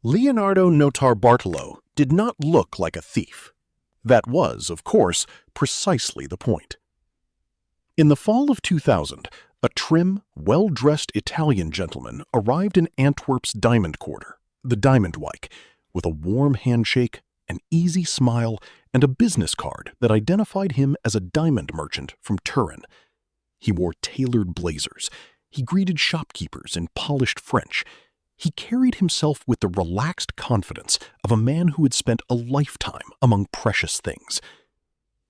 Leonardo Notarbartolo did not look like a thief. That was, of course, precisely the point. In the fall of 2000, a trim, well-dressed Italian gentleman arrived in Antwerp's Diamond Quarter, the Diamond Wyk, with a warm handshake, an easy smile, and a business card that identified him as a diamond merchant from Turin. He wore tailored blazers. He greeted shopkeepers in polished French. He carried himself with the relaxed confidence of a man who had spent a lifetime among precious things.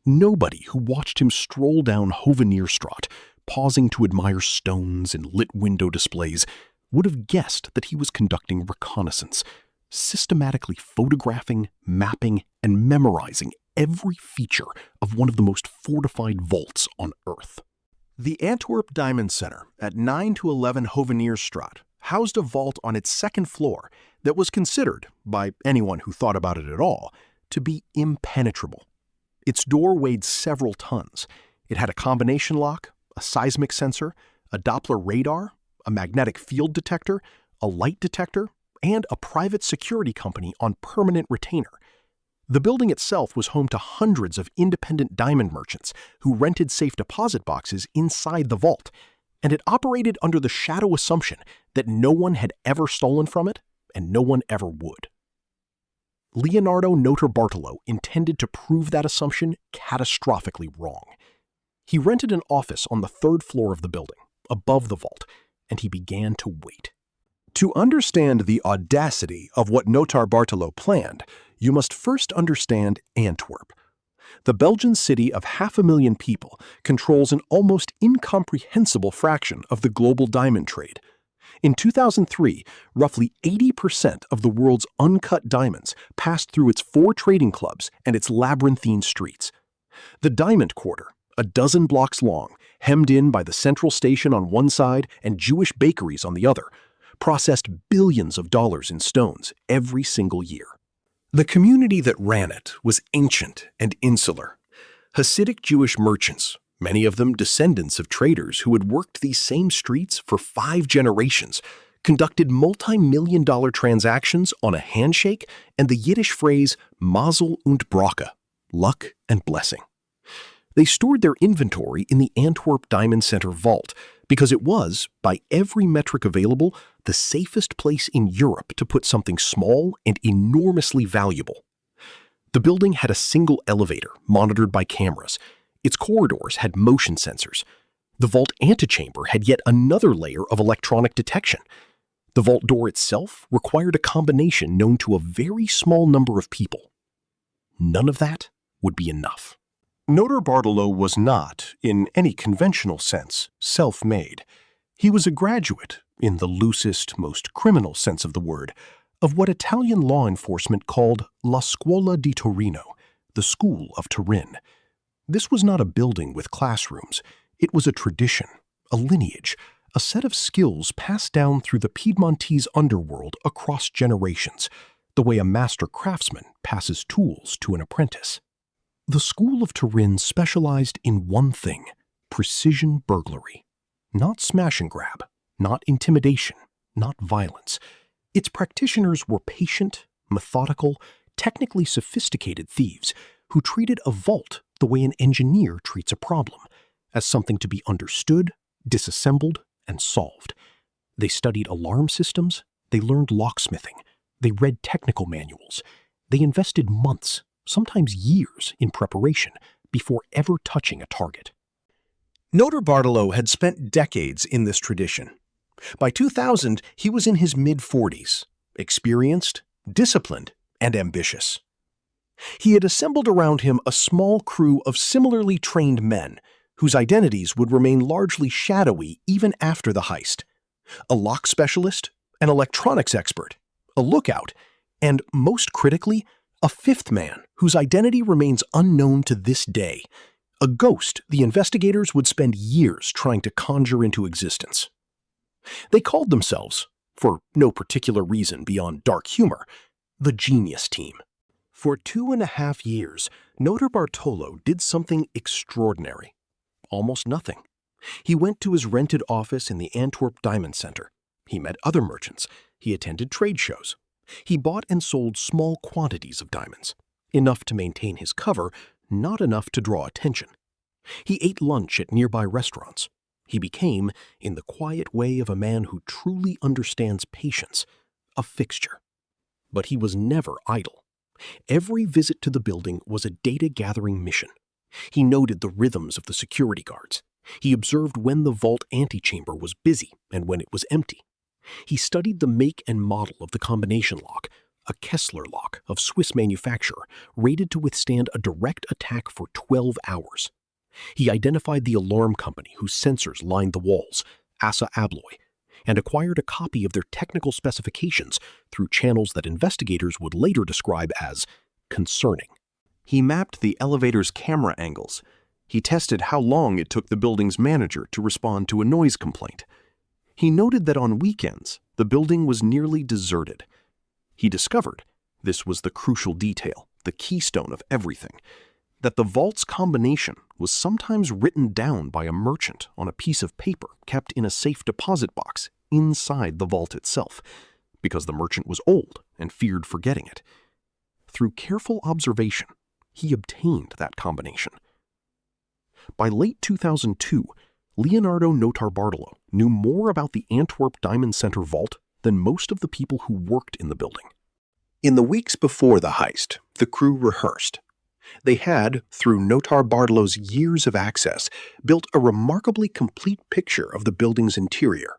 Nobody who watched him stroll down Hovenierstraat, pausing to admire stones and lit window displays, would have guessed that he was conducting reconnaissance, systematically photographing, mapping, and memorizing every feature of one of the most fortified vaults on Earth. The Antwerp Diamond Centre at 9 to 11 Hovenierstraat housed a vault on its second floor that was considered, by anyone who thought about it at all, to be impenetrable. Its door weighed several tons. It had a combination lock, a seismic sensor, a Doppler radar, a magnetic field detector, a light detector, and a private security company on permanent retainer. The building itself was home to hundreds of independent diamond merchants who rented safe deposit boxes inside the vault, and it operated under the shadow assumption that no one had ever stolen from it and no one ever would. Leonardo Notarbartolo intended to prove that assumption catastrophically wrong. He rented an office on the third floor of the building, above the vault, and he began to wait. To understand the audacity of what Notarbartolo planned, you must first understand Antwerp. The Belgian city of 500,000 people controls an almost incomprehensible fraction of the global diamond trade. In 2003, roughly 80% of the world's uncut diamonds passed through its 4 trading clubs and its labyrinthine streets. The Diamond Quarter, a dozen blocks long, hemmed in by the central station on one side and Jewish bakeries on the other, processed billions of dollars in stones every single year. The community that ran it was ancient and insular. Hasidic Jewish merchants, many of them descendants of traders who had worked these same streets for 5 generations, conducted multi-million-dollar transactions on a handshake and the Yiddish phrase Mazel und Bracha, luck and blessing. They stored their inventory in the Antwerp Diamond Centre vault because it was, by every metric available, the safest place in Europe to put something small and enormously valuable. The building had a single elevator monitored by cameras. Its corridors had motion sensors. The vault antechamber had yet another layer of electronic detection. The vault door itself required a combination known to a very small number of people. None of that would be enough. Notarbartolo was not, in any conventional sense, self-made. He was a graduate, in the loosest, most criminal sense of the word, of what Italian law enforcement called La Scuola di Torino, the School of Turin. This was not a building with classrooms. It was a tradition, a lineage, a set of skills passed down through the Piedmontese underworld across generations, the way a master craftsman passes tools to an apprentice. The School of Turin specialized in one thing: precision burglary. Not smash and grab, not intimidation, not violence. Its practitioners were patient, methodical, technically sophisticated thieves who treated a vault the way an engineer treats a problem, as something to be understood, disassembled, and solved. They studied alarm systems, they learned locksmithing, they read technical manuals, they invested months, sometimes years, in preparation before ever touching a target. Notarbartolo had spent decades in this tradition. By 2000, he was in his mid-40s, experienced, disciplined, and ambitious. He had assembled around him a small crew of similarly trained men whose identities would remain largely shadowy even after the heist: a lock specialist, an electronics expert, a lookout, and, most critically, a 5th man whose identity remains unknown to this day, a ghost the investigators would spend years trying to conjure into existence. They called themselves, for no particular reason beyond dark humor, the Genius Team. For 2.5 years, Notarbartolo did something extraordinary. Almost nothing. He went to his rented office in the Antwerp Diamond Centre. He met other merchants. He attended trade shows. He bought and sold small quantities of diamonds, enough to maintain his cover, not enough to draw attention. He ate lunch at nearby restaurants. He became, in the quiet way of a man who truly understands patience, a fixture. But he was never idle. Every visit to the building was a data-gathering mission. He noted the rhythms of the security guards. He observed when the vault antechamber was busy and when it was empty. He studied the make and model of the combination lock, a Kessler lock of Swiss manufacture, rated to withstand a direct attack for 12 hours. He identified the alarm company whose sensors lined the walls, Assa Abloy, and acquired a copy of their technical specifications through channels that investigators would later describe as concerning. He mapped the elevator's camera angles. He tested how long it took the building's manager to respond to a noise complaint. He noted that on weekends, the building was nearly deserted. He discovered, this was the crucial detail, the keystone of everything, that the vault's combination was sometimes written down by a merchant on a piece of paper kept in a safe deposit box inside the vault itself, because the merchant was old and feared forgetting it. Through careful observation, he obtained that combination. By late 2002, Leonardo Notarbartolo knew more about the Antwerp Diamond Centre vault than most of the people who worked in the building. In the weeks before the heist, the crew rehearsed. They had, through Notarbartolo's years of access, built a remarkably complete picture of the building's interior.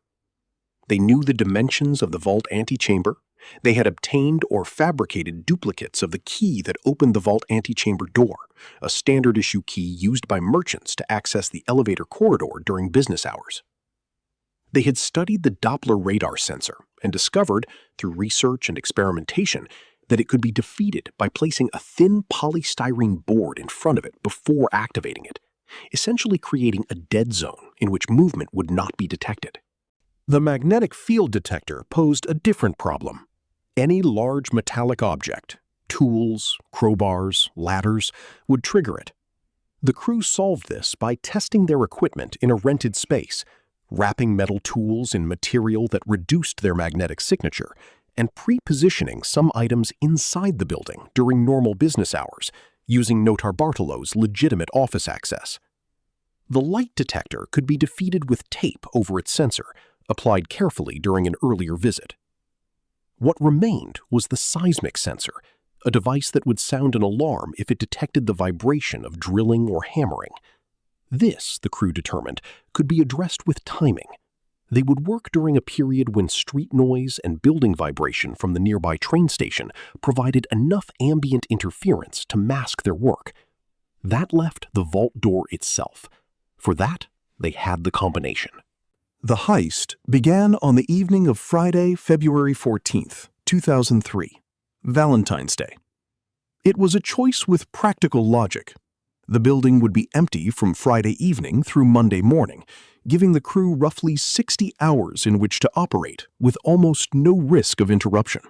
They knew the dimensions of the vault antechamber. They had obtained or fabricated duplicates of the key that opened the vault antechamber door, a standard-issue key used by merchants to access the elevator corridor during business hours. They had studied the Doppler radar sensor and discovered, through research and experimentation, that it could be defeated by placing a thin polystyrene board in front of it before activating it, essentially creating a dead zone in which movement would not be detected. The magnetic field detector posed a different problem. Any large metallic object, tools, crowbars, ladders, would trigger it. The crew solved this by testing their equipment in a rented space, wrapping metal tools in material that reduced their magnetic signature, and pre-positioning some items inside the building during normal business hours, using Notarbartolo's legitimate office access. The light detector could be defeated with tape over its sensor, applied carefully during an earlier visit. What remained was the seismic sensor, a device that would sound an alarm if it detected the vibration of drilling or hammering. This, the crew determined, could be addressed with timing. They would work during a period when street noise and building vibration from the nearby train station provided enough ambient interference to mask their work. That left the vault door itself. For that, they had the combination. The heist began on the evening of Friday, February 14th, 2003, Valentine's Day. It was a choice with practical logic. The building would be empty from Friday evening through Monday morning, giving the crew roughly 60 hours in which to operate with almost no risk of interruption.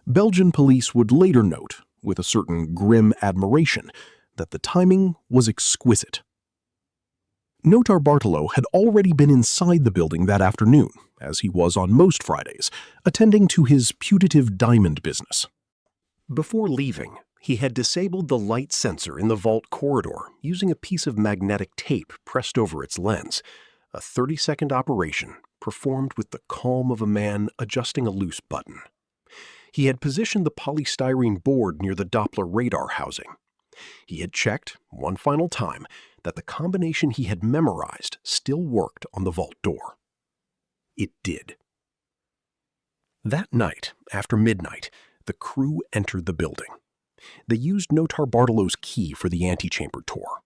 Belgian police would later note, with a certain grim admiration, that the timing was exquisite. Notarbartolo had already been inside the building that afternoon, as he was on most Fridays, attending to his putative diamond business. Before leaving, he had disabled the light sensor in the vault corridor using a piece of magnetic tape pressed over its lens, a 30-second operation performed with the calm of a man adjusting a loose button. He had positioned the polystyrene board near the Doppler radar housing. He had checked, one final time, that the combination he had memorized still worked on the vault door. It did. That night, after midnight, the crew entered the building. They used Notarbartolo's key for the antechamber tour.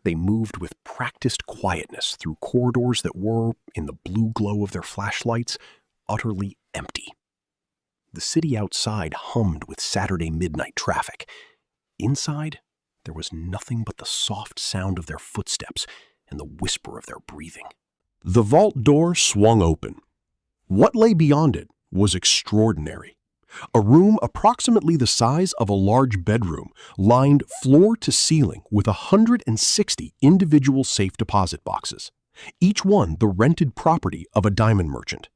They moved with practiced quietness through corridors that were, in the blue glow of their flashlights, utterly empty. The city outside hummed with Saturday midnight traffic. Inside, there was nothing but the soft sound of their footsteps and the whisper of their breathing. The vault door swung open. What lay beyond it was extraordinary. A room approximately the size of a large bedroom, lined floor to ceiling with 160 individual safe deposit boxes, each one the rented property of a diamond merchant.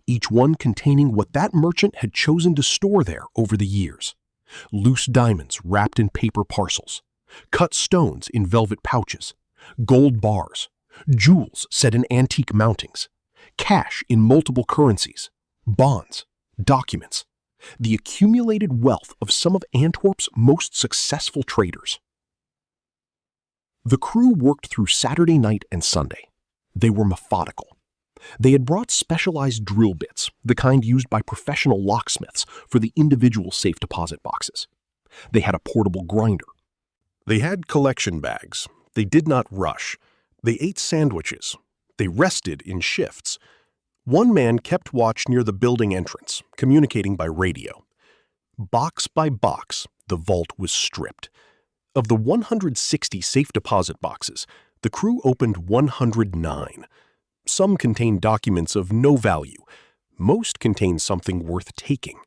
each one containing what that merchant had chosen to store there over the years. Loose diamonds wrapped in paper parcels, cut stones in velvet pouches, gold bars, jewels set in antique mountings, cash in multiple currencies, bonds, documents, the accumulated wealth of some of Antwerp's most successful traders. The crew worked through Saturday night and Sunday. They were methodical. They had brought specialized drill bits, the kind used by professional locksmiths for the individual safe deposit boxes. They had a portable grinder. They had collection bags. They did not rush. They ate sandwiches. They rested in shifts. One man kept watch near the building entrance, communicating by radio. Box by box, the vault was stripped. Of the 160 safe deposit boxes, the crew opened 109. Some contained documents of no value. Most contained something worth taking.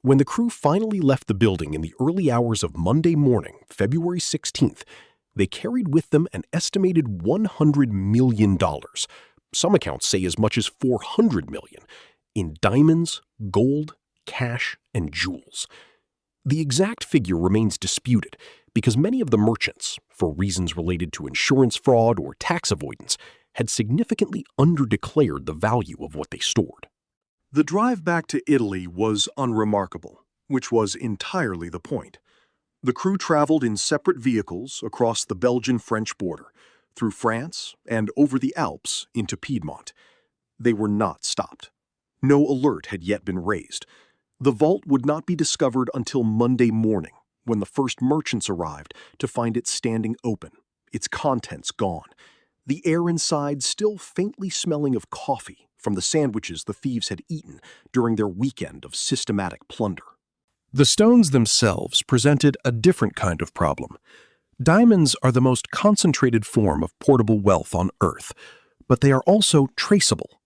When the crew finally left the building in the early hours of Monday morning, February 16th, they carried with them an estimated $100 million. Some accounts say as much as $400 million in diamonds, gold, cash, and jewels. The exact figure remains disputed because many of the merchants, for reasons related to insurance fraud or tax avoidance, had significantly underdeclared the value of what they stored. The drive back to Italy was unremarkable, which was entirely the point. The crew traveled in separate vehicles across the Belgian-French border, through France and over the Alps into Piedmont. They were not stopped. No alert had yet been raised. The vault would not be discovered until Monday morning, when the first merchants arrived to find it standing open, its contents gone. The air inside still faintly smelling of coffee from the sandwiches the thieves had eaten during their weekend of systematic plunder. The stones themselves presented a different kind of problem. Diamonds are the most concentrated form of portable wealth on Earth, but they are also traceable.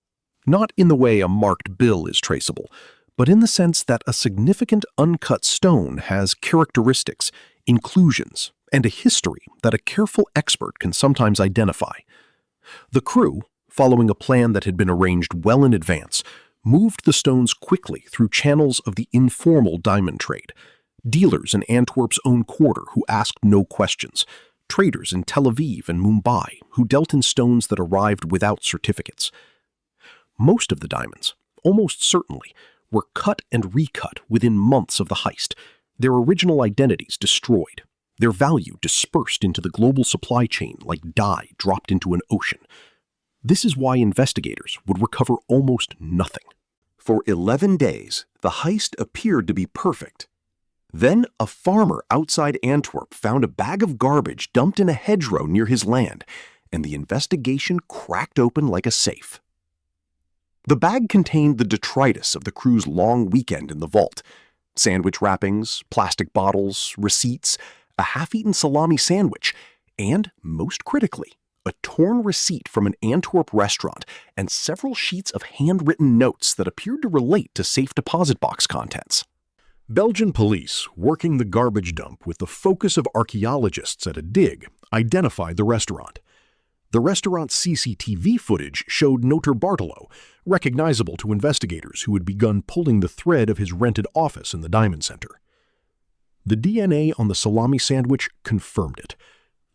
Not in the way a marked bill is traceable, but in the sense that a significant uncut stone has characteristics, inclusions, and a history that a careful expert can sometimes identify. The crew, following a plan that had been arranged well in advance, moved the stones quickly through channels of the informal diamond trade. Dealers in Antwerp's own quarter who asked no questions, traders in Tel Aviv and Mumbai who dealt in stones that arrived without certificates. Most of the diamonds, almost certainly, were cut and recut within months of the heist, their original identities destroyed, their value dispersed into the global supply chain like dye dropped into an ocean. This is why investigators would recover almost nothing. For 11 days, the heist appeared to be perfect. Then a farmer outside Antwerp found a bag of garbage dumped in a hedgerow near his land, and the investigation cracked open like a safe. The bag contained the detritus of the crew's long weekend in the vault. Sandwich wrappings, plastic bottles, receipts, a half-eaten salami sandwich, and, most critically, a torn receipt from an Antwerp restaurant and several sheets of handwritten notes that appeared to relate to safe deposit box contents. Belgian police, working the garbage dump with the focus of archaeologists at a dig, identified the restaurant. The restaurant's CCTV footage showed Notarbartolo, recognizable to investigators who had begun pulling the thread of his rented office in the Diamond Centre. The DNA on the salami sandwich confirmed it.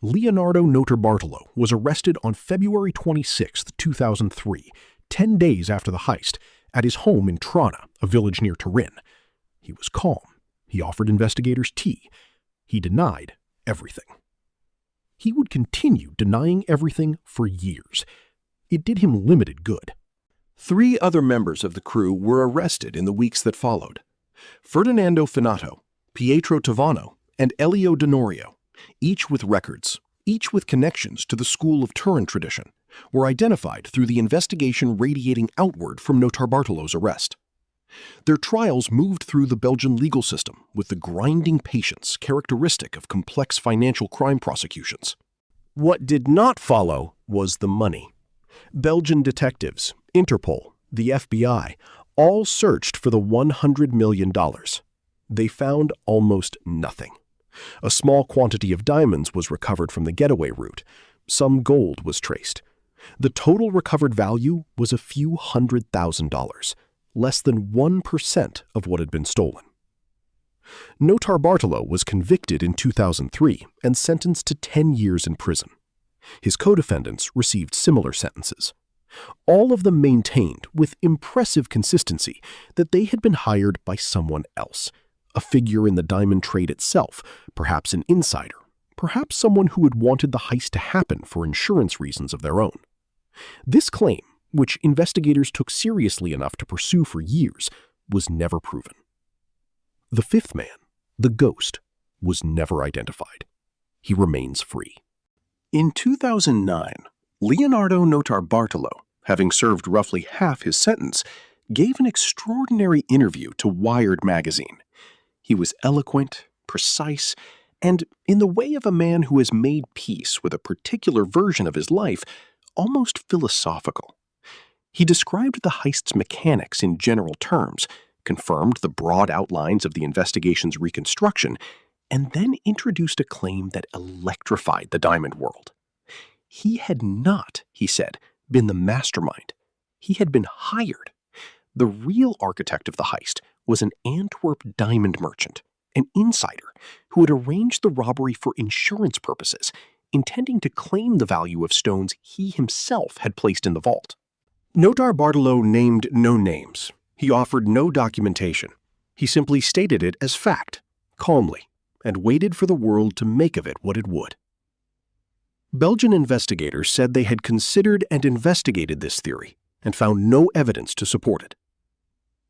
Leonardo Notarbartolo was arrested on February 26, 2003, 10 days after the heist, at his home in Trana, a village near Turin. He was calm. He offered investigators tea. He denied everything. He would continue denying everything for years. It did him limited good. 3 other members of the crew were arrested in the weeks that followed. Ferdinando Finato, Pietro Tavano, and Elio Denorio, each with records, each with connections to the school of Turin tradition, were identified through the investigation radiating outward from Notarbartolo's arrest. Their trials moved through the Belgian legal system with the grinding patience characteristic of complex financial crime prosecutions. What did not follow was the money. Belgian detectives, Interpol, the FBI, all searched for the $100 million. They found almost nothing. A small quantity of diamonds was recovered from the getaway route. Some gold was traced. The total recovered value was a few $100,000, less than 1% of what had been stolen. Notarbartolo was convicted in 2003 and sentenced to 10 years in prison. His co-defendants received similar sentences. All of them maintained, with impressive consistency, that they had been hired by someone else, a figure in the diamond trade itself, perhaps an insider, perhaps someone who had wanted the heist to happen for insurance reasons of their own. This claim, which investigators took seriously enough to pursue for years, was never proven. The fifth man, the ghost, was never identified. He remains free. In 2009, Leonardo Notarbartolo, having served roughly half his sentence, gave an extraordinary interview to Wired magazine. He was eloquent, precise, and, in the way of a man who has made peace with a particular version of his life, almost philosophical. He described the heist's mechanics in general terms, confirmed the broad outlines of the investigation's reconstruction, and then introduced a claim that electrified the diamond world. He had not, he said, been the mastermind. He had been hired. The real architect of the heist was an Antwerp diamond merchant, an insider who had arranged the robbery for insurance purposes, intending to claim the value of stones he himself had placed in the vault. Notarbartolo named no names. He offered no documentation. He simply stated it as fact, calmly, and waited for the world to make of it what it would. Belgian investigators said they had considered and investigated this theory and found no evidence to support it.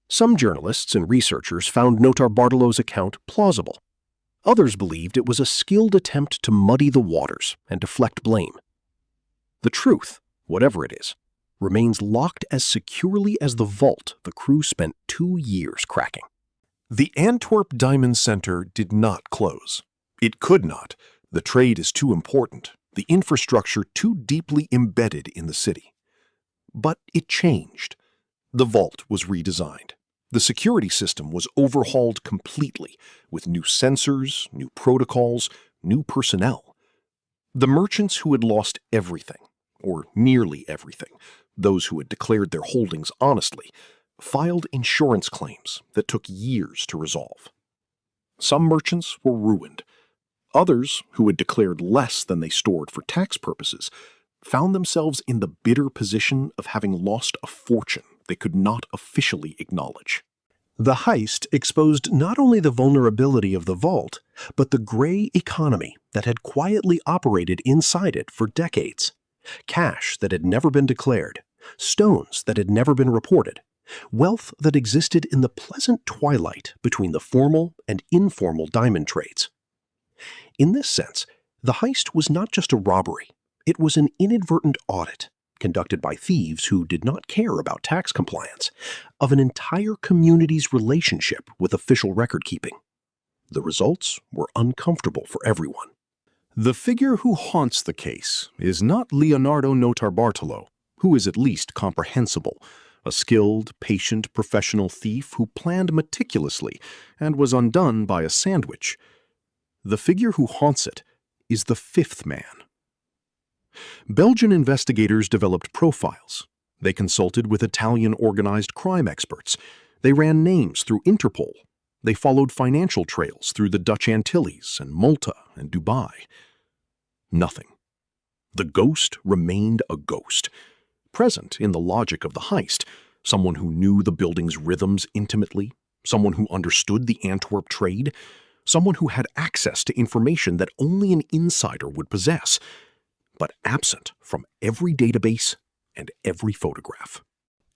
Some journalists and researchers found Notarbartolo's account plausible. Others believed it was a skilled attempt to muddy the waters and deflect blame. The truth, whatever it is, remains locked as securely as the vault the crew spent 2 years cracking. The Antwerp Diamond Centre did not close. It could not. The trade is too important, the infrastructure too deeply embedded in the city. But it changed. The vault was redesigned. The security system was overhauled completely, with new sensors, new protocols, new personnel. The merchants who had lost everything, or nearly everything, those who had declared their holdings honestly, filed insurance claims that took years to resolve. Some merchants were ruined. Others, who had declared less than they stored for tax purposes, found themselves in the bitter position of having lost a fortune they could not officially acknowledge. The heist exposed not only the vulnerability of the vault, but the gray economy that had quietly operated inside it for decades. Cash that had never been declared, stones that had never been reported, wealth that existed in the pleasant twilight between the formal and informal diamond trades. In this sense, the heist was not just a robbery, it was an inadvertent audit, conducted by thieves who did not care about tax compliance, of an entire community's relationship with official record-keeping. The results were uncomfortable for everyone. The figure who haunts the case is not Leonardo Notarbartolo, who is at least comprehensible, a skilled, patient, professional thief who planned meticulously and was undone by a sandwich. The figure who haunts it is the fifth man. Belgian investigators developed profiles. They consulted with Italian organized crime experts. They ran names through Interpol. They followed financial trails through the Dutch Antilles and Malta and Dubai. Nothing. The ghost remained a ghost, present in the logic of the heist, someone who knew the building's rhythms intimately, someone who understood the Antwerp trade, someone who had access to information that only an insider would possess, but absent from every database and every photograph.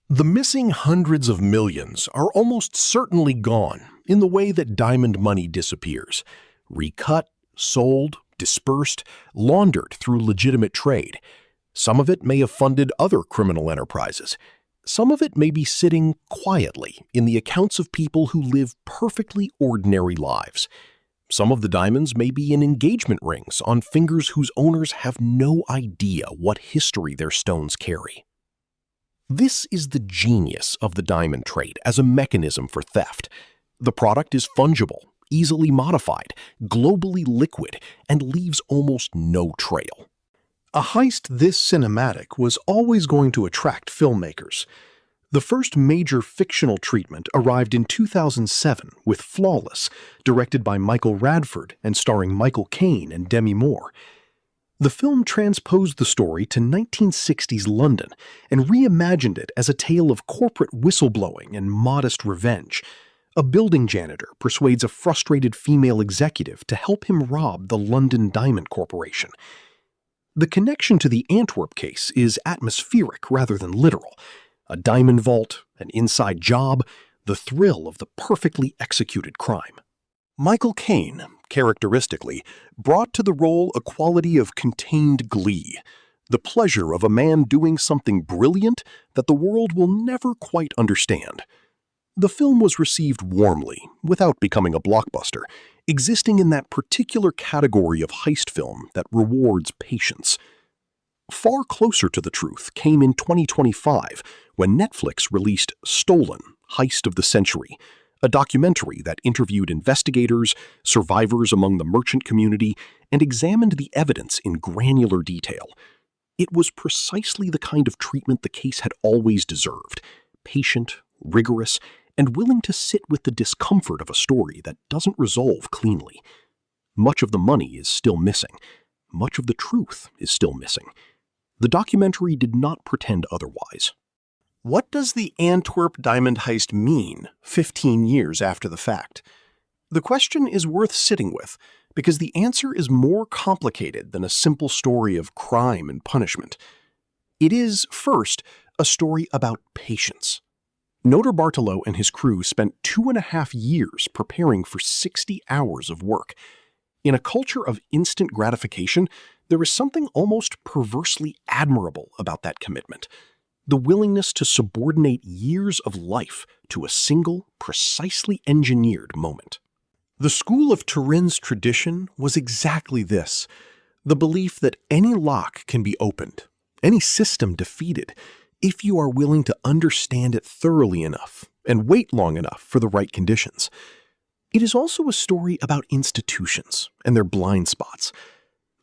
The missing hundreds of millions are almost certainly gone in the way that diamond money disappears, recut, sold, dispersed, laundered through legitimate trade. Some of it may have funded other criminal enterprises. Some of it may be sitting quietly in the accounts of people who live perfectly ordinary lives. Some of the diamonds may be in engagement rings on fingers whose owners have no idea what history their stones carry. This is the genius of the diamond trade as a mechanism for theft. The product is fungible, easily modified, globally liquid, and leaves almost no trail. A heist this cinematic was always going to attract filmmakers. The first major fictional treatment arrived in 2007 with Flawless, directed by Michael Radford and starring Michael Caine and Demi Moore. The film transposed the story to 1960s London and reimagined it as a tale of corporate whistleblowing and modest revenge. A building janitor persuades a frustrated female executive to help him rob the London Diamond Corporation. The connection to the Antwerp case is atmospheric rather than literal. A diamond vault, an inside job, the thrill of the perfectly executed crime. Michael Caine, characteristically, brought to the role a quality of contained glee, the pleasure of a man doing something brilliant that the world will never quite understand. The film was received warmly, without becoming a blockbuster, existing in that particular category of heist film that rewards patience. Far closer to the truth came in 2025 when Netflix released Stolen, Heist of the Century, a documentary that interviewed investigators, survivors among the merchant community, and examined the evidence in granular detail. It was precisely the kind of treatment the case had always deserved: patient, rigorous, and willing to sit with the discomfort of a story that doesn't resolve cleanly. Much of the money is still missing. Much of the truth is still missing. The documentary did not pretend otherwise. What does the Antwerp Diamond Heist mean 15 years after the fact? The question is worth sitting with, because the answer is more complicated than a simple story of crime and punishment. It is, first, a story about patience. Notarbartolo and his crew spent 2.5 years preparing for 60 hours of work. In a culture of instant gratification, there is something almost perversely admirable about that commitment. The willingness to subordinate years of life to a single, precisely engineered moment. The school of Turin's tradition was exactly this: the belief that any lock can be opened, any system defeated, if you are willing to understand it thoroughly enough and wait long enough for the right conditions. It is also a story about institutions and their blind spots.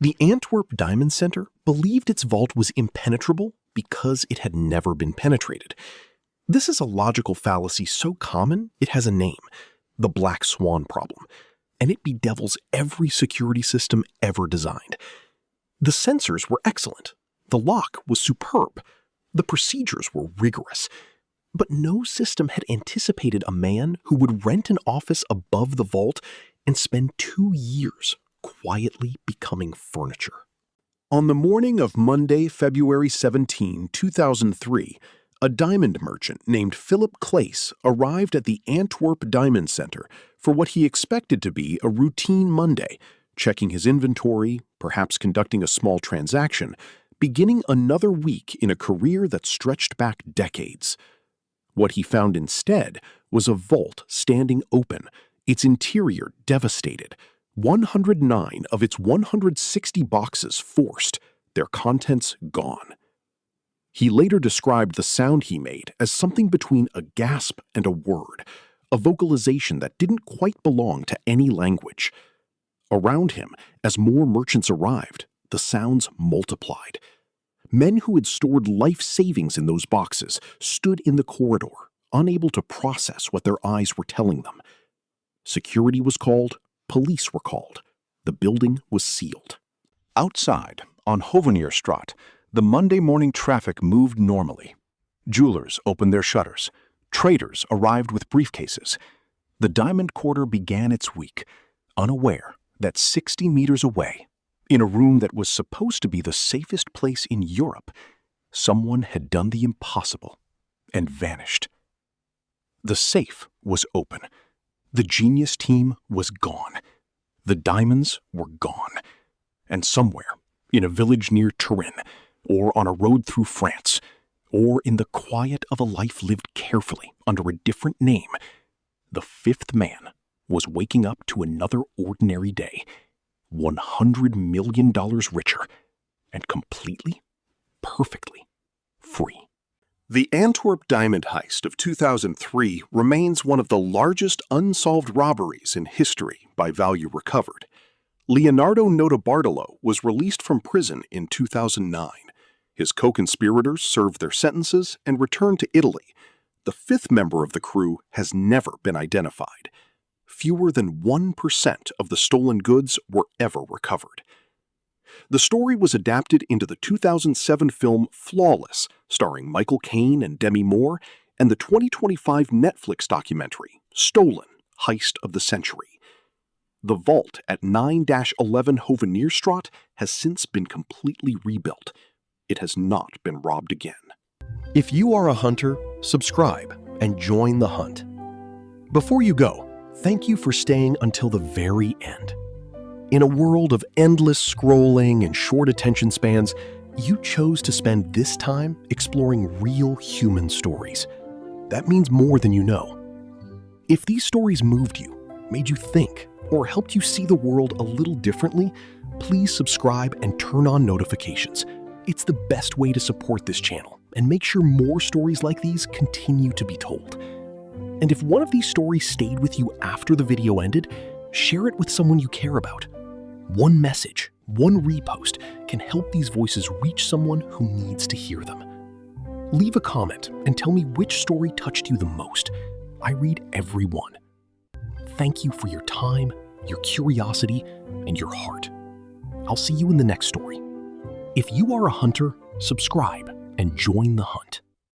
The Antwerp Diamond Centre believed its vault was impenetrable because it had never been penetrated. This is a logical fallacy so common it has a name: the Black Swan problem, and it bedevils every security system ever designed. The sensors were excellent. The lock was superb. The procedures were rigorous. But no system had anticipated a man who would rent an office above the vault and spend 2 years quietly becoming furniture. On the morning of Monday, February 17, 2003, a diamond merchant named Philip Claes arrived at the Antwerp Diamond Centre for what he expected to be a routine Monday, checking his inventory, perhaps conducting a small transaction, beginning another week in a career that stretched back decades. What he found instead was a vault standing open, its interior devastated, 109 of its 160 boxes forced, their contents gone. He later described the sound he made as something between a gasp and a word, a vocalization that didn't quite belong to any language. Around him, as more merchants arrived, the sounds multiplied. Men who had stored life savings in those boxes stood in the corridor, unable to process what their eyes were telling them. Security was called, police were called. The building was sealed. Outside, on Hovenierstraat, the Monday morning traffic moved normally. Jewelers opened their shutters. Traders arrived with briefcases. The Diamond Quarter began its week, unaware that 60 meters away, in a room that was supposed to be the safest place in Europe, someone had done the impossible and vanished. The safe was open. The genius team was gone. The diamonds were gone. And somewhere, in a village near Turin, or on a road through France, or in the quiet of a life lived carefully under a different name, the fifth man was waking up to another ordinary day, $100 million richer, and completely, perfectly free. The Antwerp Diamond Heist of 2003 remains one of the largest unsolved robberies in history by value recovered. Leonardo Notarbartolo was released from prison in 2009. His co-conspirators served their sentences and returned to Italy. The fifth member of the crew has never been identified. Fewer than 1% of the stolen goods were ever recovered. The story was adapted into the 2007 film Flawless, starring Michael Caine and Demi Moore, and the 2025 Netflix documentary, Stolen, Heist of the Century. The vault at 9-11 Hovenierstraat has since been completely rebuilt. It has not been robbed again. If you are a hunter, subscribe and join the hunt. Before you go, thank you for staying until the very end. In a world of endless scrolling and short attention spans, you chose to spend this time exploring real human stories. That means more than you know. If these stories moved you, made you think, or helped you see the world a little differently, please subscribe and turn on notifications. It's the best way to support this channel and make sure more stories like these continue to be told. And if one of these stories stayed with you after the video ended, share it with someone you care about. One message, one repost can help these voices reach someone who needs to hear them. Leave a comment and tell me which story touched you the most. I read every one. Thank you for your time, your curiosity, and your heart. I'll see you in the next story. If you are a hunter, subscribe and join the hunt.